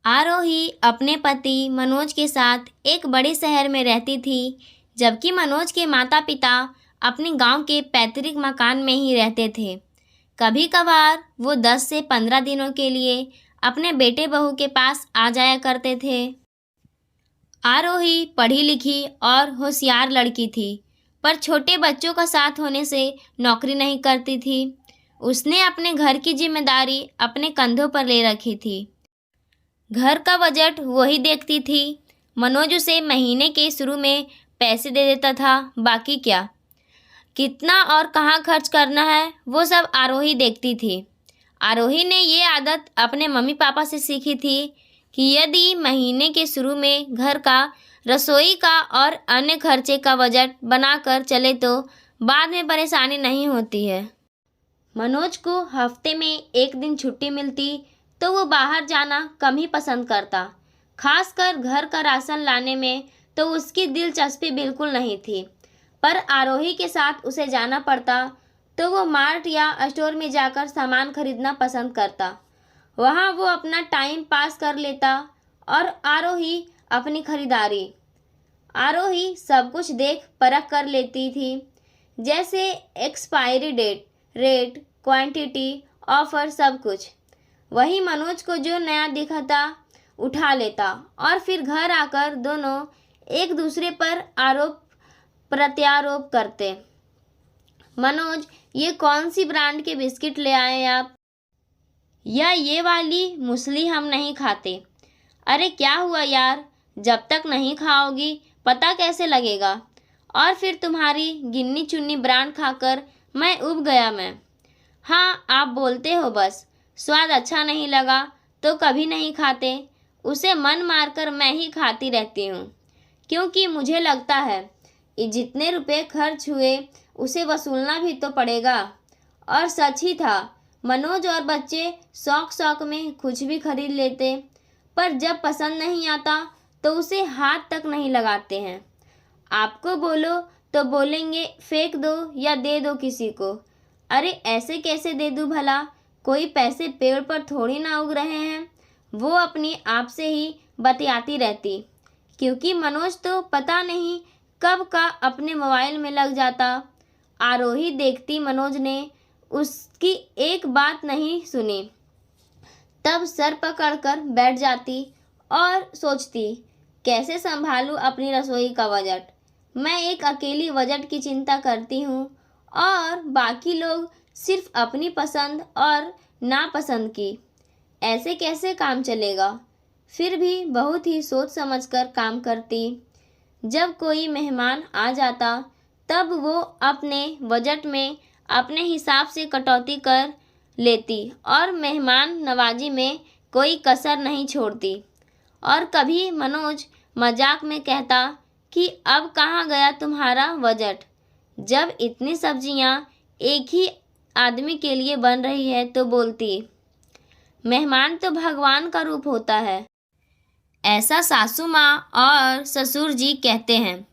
आरोही अपने पति मनोज के साथ एक बड़े शहर में रहती थी, जबकि मनोज के माता पिता अपने गांव के पैतृक मकान में ही रहते थे। कभी कभार वो 10 से 15 दिनों के लिए अपने बेटे बहू के पास आ जाया करते थे। आरोही पढ़ी लिखी और होशियार लड़की थी, पर छोटे बच्चों का साथ होने से नौकरी नहीं करती थी। उसने अपने घर की जिम्मेदारी अपने कंधों पर ले रखी थी। घर का बजट वही देखती थी। मनोज उसे महीने के शुरू में पैसे दे देता था, बाकी क्या, कितना और कहाँ खर्च करना है वो सब आरोही देखती थी। आरोही ने ये आदत अपने मम्मी पापा से सीखी थी कि यदि महीने के शुरू में घर का, रसोई का और अन्य खर्चे का बजट बनाकर चले तो बाद में परेशानी नहीं होती है। मनोज को हफ्ते में एक दिन छुट्टी मिलती तो वो बाहर जाना कम ही पसंद करता। खासकर घर का राशन लाने में तो उसकी दिलचस्पी बिल्कुल नहीं थी, पर आरोही के साथ उसे जाना पड़ता तो वो मार्ट या स्टोर में जाकर सामान खरीदना पसंद करता। वहाँ वो अपना टाइम पास कर लेता और आरोही अपनी खरीदारी। आरोही सब कुछ देख परख कर लेती थी, जैसे expiry date, rate, quantity, offer, सब कुछ। वही मनोज को जो नया दिखता उठा लेता और फिर घर आकर दोनों एक दूसरे पर आरोप प्रत्यारोप करते। मनोज, ये कौन सी ब्रांड के बिस्किट ले आए आप? या ये वाली मूसली हम नहीं खाते। अरे क्या हुआ यार, जब तक नहीं खाओगी पता कैसे लगेगा? और फिर तुम्हारी गिन्नी चुन्नी ब्रांड खाकर मैं उब गया मैं। हाँ, आप बोलते हो बस, स्वाद अच्छा नहीं लगा तो कभी नहीं खाते। उसे मन मारकर मैं ही खाती रहती हूँ, क्योंकि मुझे लगता है ये जितने रुपए खर्च हुए उसे वसूलना भी तो पड़ेगा। और सच ही था, मनोज और बच्चे शौक शौक में कुछ भी खरीद लेते, पर जब पसंद नहीं आता तो उसे हाथ तक नहीं लगाते हैं। आपको बोलो तो बोलेंगे फेंक दो या दे दो किसी को। अरे ऐसे कैसे दे दूँ भला, कोई पैसे पेड़ पर थोड़ी ना उग रहे हैं। वो अपनी आप से ही बतियाती रहती, क्योंकि मनोज तो पता नहीं कब का अपने मोबाइल में लग जाता। आरोही देखती मनोज ने उसकी एक बात नहीं सुनी, तब सर पकड़कर बैठ जाती और सोचती, कैसे संभालूं अपनी रसोई का बजट। मैं एक अकेली बजट की चिंता करती हूँ और बाकी लोग सिर्फ अपनी पसंद और नापसंद की। ऐसे कैसे काम चलेगा? फिर भी बहुत ही सोच समझकर काम करती। जब कोई मेहमान आ जाता तब वो अपने बजट में अपने हिसाब से कटौती कर लेती और मेहमान नवाजी में कोई कसर नहीं छोड़ती। और कभी मनोज मजाक में कहता कि अब कहाँ गया तुम्हारा बजट, जब इतनी सब्जियाँ एक ही आदमी के लिए बन रही है। तो बोलती, मेहमान तो भगवान का रूप होता है, ऐसा सासू माँ और ससुर जी कहते हैं,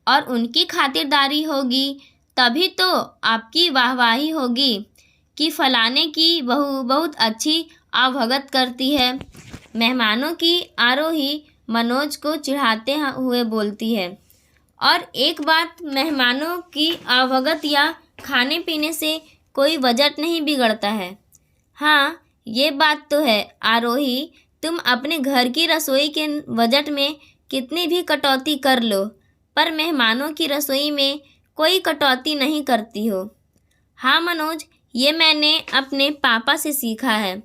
और उनकी खातिरदारी होगी तभी तो आपकी वाहवाही होगी कि फलाने की बहू बहुत अच्छी आवभगत करती है। मेहमानों की आरोही मनोज को चिढ़ाते हुए बोलती है। और एक बात, मेहमानों की आवभगत या खाने पीने से कोई बजट नहीं बिगड़ता है। हाँ, ये बात तो है आरोही, तुम अपने घर की रसोई के बजट में कितनी भी कटौती कर लो, पर मेहमानों की रसोई में कोई कटौती नहीं करती हो। हाँ मनोज, ये मैंने अपने पापा से सीखा है।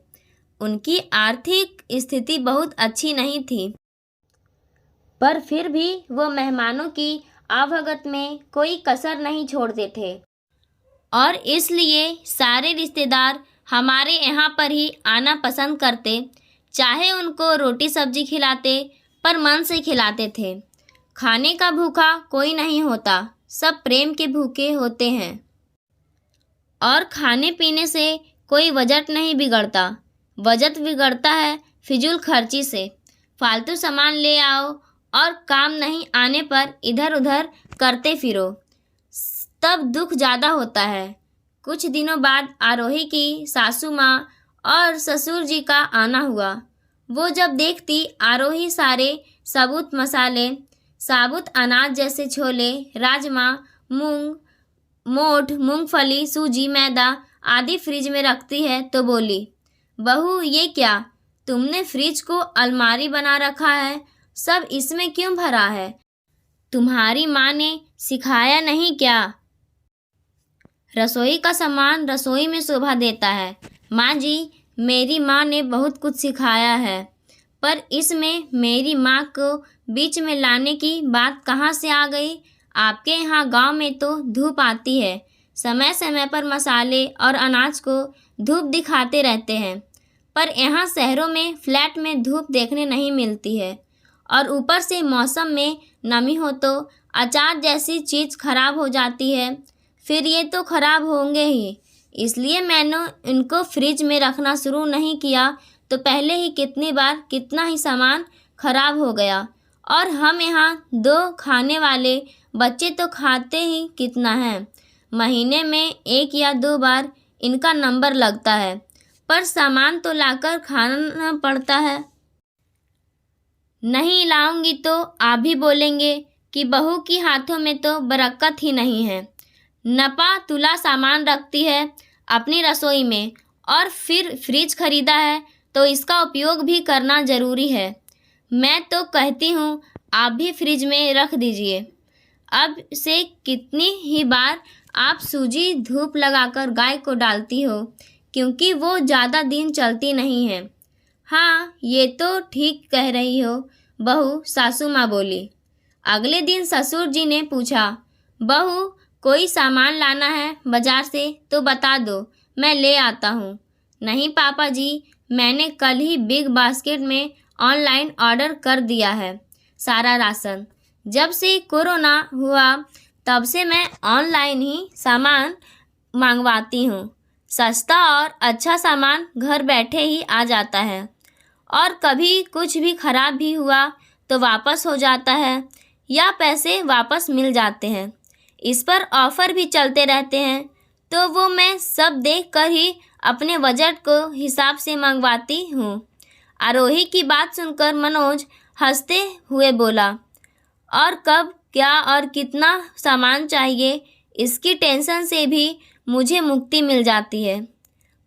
उनकी आर्थिक स्थिति बहुत अच्छी नहीं थी, पर फिर भी वो मेहमानों की आवभगत में कोई कसर नहीं छोड़ते थे, और इसलिए सारे रिश्तेदार हमारे यहाँ पर ही आना पसंद करते। चाहे उनको रोटी सब्जी खिलाते, पर मन से खिलाते थे। खाने का भूखा कोई नहीं होता, सब प्रेम के भूखे होते हैं। और खाने पीने से कोई बजट नहीं बिगड़ता। बजट बिगड़ता है फिजूल खर्ची से। फालतू सामान ले आओ और काम नहीं आने पर इधर उधर करते फिरो, तब दुख ज़्यादा होता है। कुछ दिनों बाद आरोही की सासू माँ और ससुर जी का आना हुआ। वो जब देखती आरोही सारे साबुत मसाले, साबुत अनाज जैसे छोले, राजमा, मूंग, मोठ, मूंगफली, सूजी, मैदा आदि फ्रिज में रखती है तो बोली, बहू ये क्या, तुमने फ्रिज को अलमारी बना रखा है, सब इसमें क्यों भरा है? तुम्हारी माँ ने सिखाया नहीं क्या? रसोई का सामान रसोई में शोभा देता है। माँ जी, मेरी माँ ने बहुत कुछ सिखाया है, पर इसमें मेरी माँ को बीच में लाने की बात कहाँ से आ गई? आपके यहाँ गांव में तो धूप आती है, समय समय पर मसाले और अनाज को धूप दिखाते रहते हैं, पर यहाँ शहरों में फ्लैट में धूप देखने नहीं मिलती है, और ऊपर से मौसम में नमी हो तो अचार जैसी चीज़ खराब हो जाती है, फिर ये तो खराब होंगे ही। इसलिए मैंने इनको फ्रिज में रखना शुरू नहीं किया तो पहले ही कितनी बार कितना ही सामान खराब हो गया, और हम यहाँ 2 खाने वाले बच्चे तो खाते ही कितना है, महीने में 1 या 2 बार इनका नंबर लगता है, पर सामान तो लाकर खाना पड़ता है। नहीं लाऊंगी तो आप भी बोलेंगे कि बहू की हाथों में तो बरकत ही नहीं है, नपा तुला सामान रखती है अपनी रसोई में, और फिर फ्रिज खरीदा है तो इसका उपयोग भी करना ज़रूरी है। मैं तो कहती हूँ आप भी फ्रिज में रख दीजिए। अब से कितनी ही बार आप सूजी धूप लगाकर गाय को डालती हो, क्योंकि वो ज़्यादा दिन चलती नहीं है। हाँ, ये तो ठीक कह रही हो बहू, सासू माँ बोली। अगले दिन ससुर जी ने पूछा, बहू कोई सामान लाना है बाजार से तो बता दो, मैं ले आता हूँ। नहीं पापा जी, मैंने कल ही बिग बास्केट में ऑनलाइन ऑर्डर कर दिया है सारा राशन। जब से कोरोना हुआ तब से मैं ऑनलाइन ही सामान मंगवाती हूँ, सस्ता और अच्छा सामान घर बैठे ही आ जाता है, और कभी कुछ भी खराब भी हुआ तो वापस हो जाता है या पैसे वापस मिल जाते हैं। इस पर ऑफ़र भी चलते रहते हैं, तो वो मैं सब देख कर ही अपने बजट को हिसाब से मंगवाती हूँ। आरोही की बात सुनकर मनोज हंसते हुए बोला, और कब क्या और कितना सामान चाहिए, इसकी टेंशन से भी मुझे मुक्ति मिल जाती है।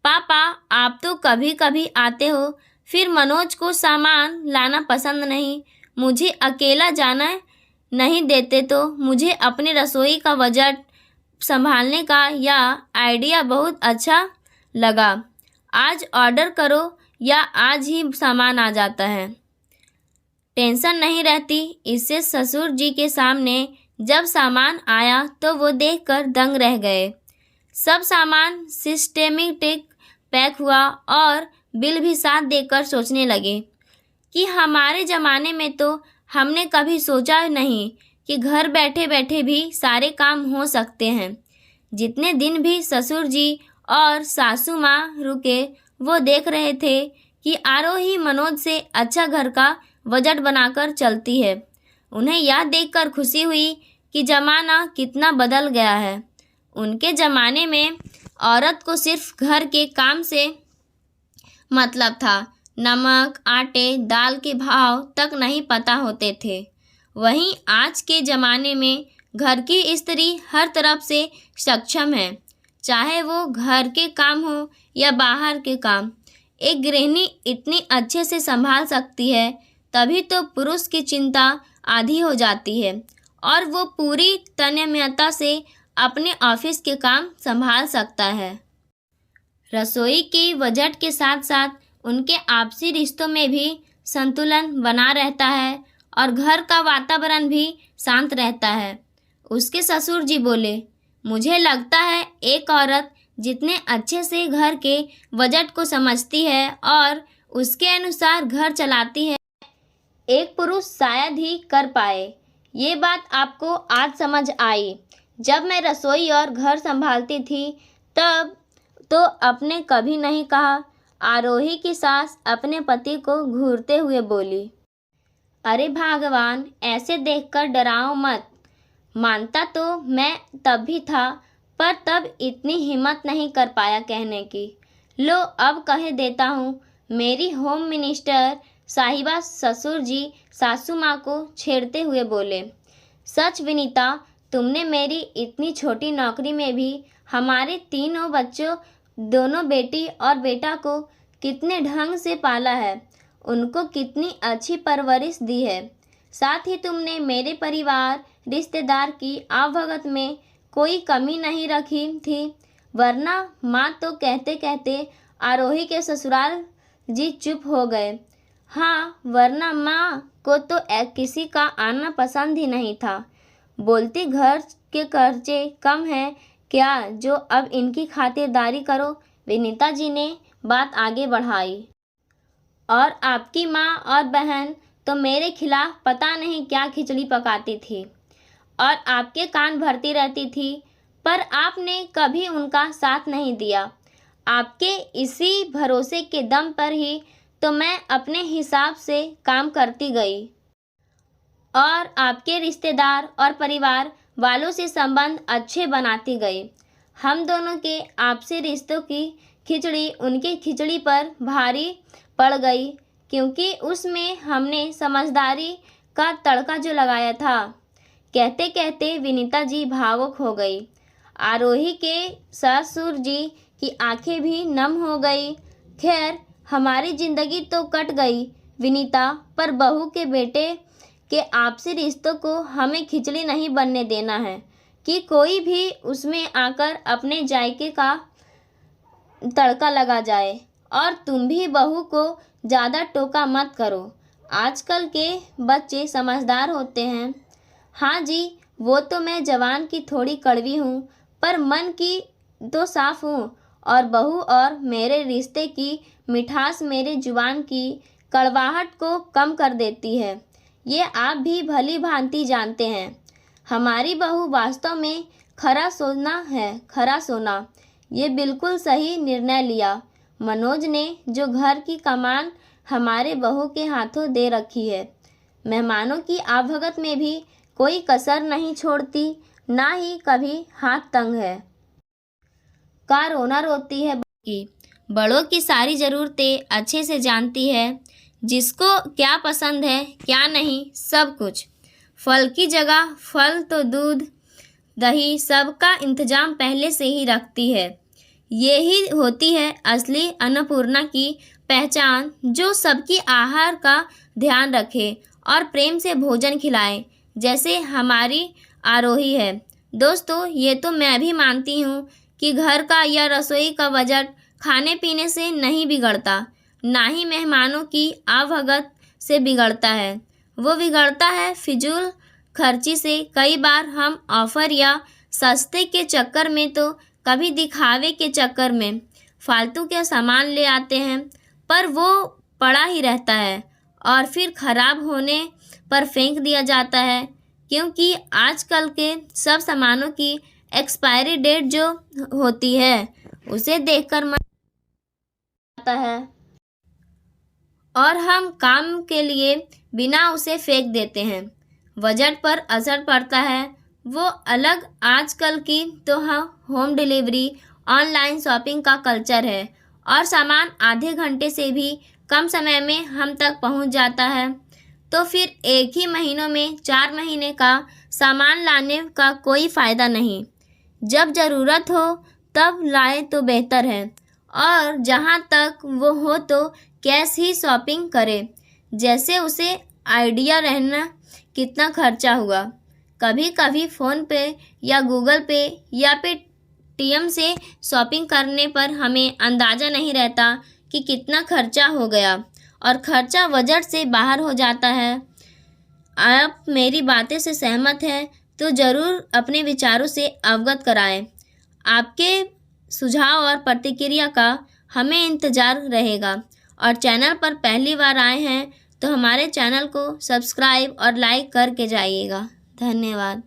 पापा आप तो कभी कभी आते हो, फिर मनोज को सामान लाना पसंद नहीं, मुझे अकेला जाना नहीं देते, तो मुझे अपनी रसोई का बजट संभालने का यह आइडिया बहुत अच्छा लगा। आज ऑर्डर करो या आज ही सामान आ जाता है, टेंशन नहीं रहती। इससे ससुर जी के सामने जब सामान आया तो वो देखकर दंग रह गए। सब सामान सिस्टेमेटिक पैक हुआ और बिल भी साथ देकर सोचने लगे कि हमारे ज़माने में तो हमने कभी सोचा नहीं कि घर बैठे बैठे भी सारे काम हो सकते हैं। जितने दिन भी ससुर जी और सासू माँ रुके, वो देख रहे थे कि आरोही मनोज से अच्छा घर का बजट बनाकर चलती है। उन्हें यह देखकर खुशी हुई कि ज़माना कितना बदल गया है। उनके ज़माने में औरत को सिर्फ घर के काम से मतलब था, नमक, आटे, दाल के भाव तक नहीं पता होते थे। वहीं आज के ज़माने में घर की स्त्री हर तरफ से सक्षम है, चाहे वो घर के काम हो या बाहर के काम। एक गृहिणी इतनी अच्छे से संभाल सकती है, तभी तो पुरुष की चिंता आधी हो जाती है और वो पूरी तन्मयता से अपने ऑफिस के काम संभाल सकता है। रसोई के बजट के साथ साथ उनके आपसी रिश्तों में भी संतुलन बना रहता है और घर का वातावरण भी शांत रहता है। उसके ससुर जी बोले, मुझे लगता है एक औरत जितने अच्छे से घर के बजट को समझती है और उसके अनुसार घर चलाती है, एक पुरुष शायद ही कर पाए। ये बात आपको आज समझ आई। जब मैं रसोई और घर संभालती थी तब तो आपने कभी नहीं कहा। आरोही की सास अपने पति को घूरते हुए बोली, अरे भगवान, ऐसे देखकर डराओ मत। मानता तो मैं तब भी था, पर तब इतनी हिम्मत नहीं कर पाया कहने की। लो अब कह देता हूँ, मेरी होम मिनिस्टर साहिबा ससुर जी सासू माँ को छेड़ते हुए बोले, सच विनीता, तुमने मेरी इतनी छोटी नौकरी में भी हमारे तीनों बच्चों, दोनों बेटी और बेटा को कितने ढंग से पाला है, उनको कितनी अच्छी परवरिश दी है। साथ ही तुमने मेरे परिवार रिश्तेदार की आवभगत में कोई कमी नहीं रखी थी, वरना माँ तो कहते कहते आरोही के ससुराल जी चुप हो गए। हाँ, वरना माँ को तो किसी का आना पसंद ही नहीं था। बोलती घर के खर्चे कम हैं क्या जो अब इनकी खातिरदारी करो। विनीता जी ने बात आगे बढ़ाई। और आपकी माँ और बहन तो मेरे खिलाफ पता नहीं क्या खिचड़ी पकाती थी और आपके कान भरती रहती थी, पर आपने कभी उनका साथ नहीं दिया। आपके इसी भरोसे के दम पर ही तो मैं अपने हिसाब से काम करती गई और आपके रिश्तेदार और परिवार वालों से संबंध अच्छे बनाती गई। हम दोनों के आपसी रिश्तों की खिचड़ी उनकी खिचड़ी पर भारी पड़ गई, क्योंकि उसमें हमने समझदारी का तड़का जो लगाया था। कहते कहते विनीता जी भावुक हो गई। आरोही के ससुर जी की आंखें भी नम हो गई। खैर, हमारी जिंदगी तो कट गई विनीता, पर बहू के बेटे के आपसी रिश्तों को हमें खिचड़ी नहीं बनने देना है कि कोई भी उसमें आकर अपने जायके का तड़का लगा जाए। और तुम भी बहू को ज़्यादा टोका मत करो, आजकल के बच्चे समझदार होते हैं। हाँ जी, वो तो मैं जवान की थोड़ी कड़वी हूँ, पर मन की तो साफ हूँ, और बहू और मेरे रिश्ते की मिठास मेरे जुबान की कड़वाहट को कम कर देती है। ये आप भी भली भांति जानते हैं। हमारी बहू वास्तव में खरा सोना है, खरा सोना। ये बिल्कुल सही निर्णय लिया मनोज ने, जो घर की कमान हमारे बहू के हाथों दे रखी है। मेहमानों की आवभगत में भी कोई कसर नहीं छोड़ती, ना ही कभी हाथ तंग है। का रोना रोती है कि बड़ों की सारी ज़रूरतें अच्छे से जानती है, जिसको क्या पसंद है क्या नहीं सब कुछ। फल की जगह फल तो दूध दही सबका इंतजाम पहले से ही रखती है। ये ही होती है असली अन्नपूर्णा की पहचान, जो सबकी आहार का ध्यान रखे और प्रेम से भोजन खिलाए, जैसे हमारी आरोही है। दोस्तों, ये तो मैं भी मानती हूँ कि घर का या रसोई का बजट खाने पीने से नहीं बिगड़ता, ना ही मेहमानों की आवभगत से बिगड़ता है। वो बिगड़ता है फिजूल खर्ची से। कई बार हम ऑफ़र या सस्ते के चक्कर में, तो कभी दिखावे के चक्कर में फालतू के सामान ले आते हैं, पर वो पड़ा ही रहता है और फिर ख़राब होने पर फेंक दिया जाता है, क्योंकि आजकल के सब सामानों की एक्सपायरी डेट जो होती है उसे देखकर मन आता है और हम काम के लिए बिना उसे फेंक देते हैं। बजट पर असर पड़ता है, वो अलग। आजकल की तो होम डिलीवरी, ऑनलाइन शॉपिंग का कल्चर है और सामान आधे घंटे से भी कम समय में हम तक पहुंच जाता है। तो फिर एक ही महीनों में 4 महीने का सामान लाने का कोई फ़ायदा नहीं। जब ज़रूरत हो तब लाए तो बेहतर है, और जहां तक वो हो तो कैश ही शॉपिंग करे, जैसे उसे आइडिया रहना कितना खर्चा हुआ। कभी कभी फ़ोन पे या गूगल पे या पेटीएम से शॉपिंग करने पर हमें अंदाज़ा नहीं रहता कि कितना खर्चा हो गया, और खर्चा बजट से बाहर हो जाता है। आप मेरी बातें से सहमत हैं तो ज़रूर अपने विचारों से अवगत कराएं। आपके सुझाव और प्रतिक्रिया का हमें इंतज़ार रहेगा। और चैनल पर पहली बार आए हैं तो हमारे चैनल को सब्सक्राइब और लाइक करके जाइएगा। धन्यवाद।